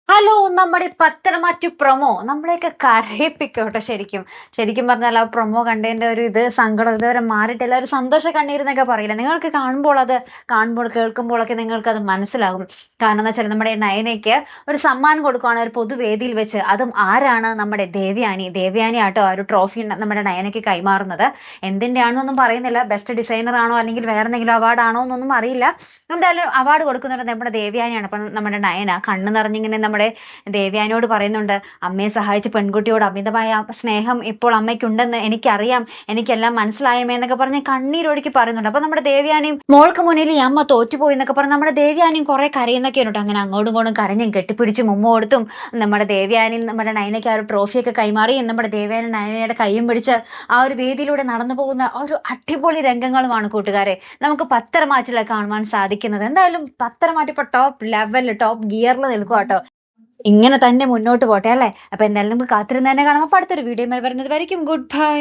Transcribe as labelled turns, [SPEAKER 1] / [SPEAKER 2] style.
[SPEAKER 1] Hello നമ്മുടെ പത്തരമാറ്റു promo നമ്മളെയൊക്കെ കരയിപ്പിക്കും കേട്ടോ ശരിക്കും. ശരിക്കും പറഞ്ഞാൽ ആ പ്രൊമോ കണ്ടതിന്റെ ഒരു സങ്കടം ഇതുവരെ മാറിയിട്ടില്ല. ഒരു സന്തോഷ കണ്ണീരെന്നൊക്കെ പറയില്ല. നിങ്ങൾക്ക് കാണുമ്പോൾ കേൾക്കുമ്പോഴൊക്കെ നിങ്ങൾക്കത് മനസ്സിലാകും. കാരണം എന്ന് വെച്ചാൽ നമ്മുടെ നയനയ്ക്ക് ഒരു സമ്മാനം കൊടുക്കുകയാണ് ഒരു പൊതുവേദിയിൽ വെച്ച്. അതും ആരാണ്? നമ്മുടെ ദേവയാനി ആട്ടോ ആ ഒരു ട്രോഫി നമ്മുടെ നയനയ്ക്ക് കൈമാറുന്നത്. എന്തിന്റെ ആണെന്നൊന്നും പറയുന്നില്ല. ബെസ്റ്റ് ഡിസൈനർ ആണോ അല്ലെങ്കിൽ വേറെ എന്തെങ്കിലും അവാർഡ് ആണോ എന്നൊന്നും അറിയില്ല. എന്തായാലും അവാർഡ് കൊടുക്കുന്നുണ്ട് നമ്മുടെ ദേവയാനിയാണ്. അപ്പം നമ്മുടെ നയന കണ്ണ് നിറഞ്ഞിങ്ങനെ നമ്മുടെ ദേവയാനിയോട് പറയുന്നുണ്ട്, അമ്മയെ സഹായിച്ച പെൺകുട്ടിയോട് അമിതമായ സ്നേഹം ഇപ്പോൾ അമ്മയ്ക്കുണ്ടെന്ന് എനിക്കറിയാം, എനിക്കെല്ലാം മനസ്സിലായമേ എന്നൊക്കെ പറഞ്ഞ് കണ്ണീരൊഴുക്കി പറയുന്നുണ്ട്. അപ്പൊ നമ്മുടെ ദേവയാനിയും മോൾക്ക് മുന്നിൽ ഈ അമ്മ തോറ്റുപോയി എന്നൊക്കെ പറഞ്ഞ് നമ്മുടെ ദേവയാനിയും കുറെ കരയുന്നൊക്കെ ഉണ്ട്. അങ്ങനെ അങ്ങോട്ടും ഇങ്ങോട്ടും കരഞ്ഞും കെട്ടിപ്പിടിച്ചും ഉമ്മ കൊടുത്തും നമ്മുടെ ദേവയാനി നമ്മുടെ നയനയ്ക്ക് ആ ഒരു ട്രോഫിയൊക്കെ കൈമാറി നമ്മുടെ ദേവയാനി നയനയുടെ കൈയും പിടിച്ച് ആ ഒരു വേദിയിലൂടെ നടന്നു പോകുന്ന ഒരു അടിപൊളി രംഗങ്ങളുമാണ് കൂട്ടുകാരെ നമുക്ക് പത്തരമാറ്റിൽ കാണുവാൻ സാധിക്കുന്നത്. എന്തായാലും പത്തരമാറ്റ് ഇപ്പൊ ടോപ്പ് ലെവലിൽ ടോപ്പ് ഗിയറിൽ നിൽക്കുക കേട്ടോ. ഇങ്ങനെ തന്നെ മുന്നോട്ട് പോട്ടെ അല്ലേ? അപ്പൊ എന്തായാലും നമുക്ക് കാത്തിരുന്ന് തന്നെ കാണാം. അപ്പൊ അടുത്തൊരു വീഡിയോയുമായി വരുന്നത് വരയ്ക്കും ഗുഡ് ബൈ.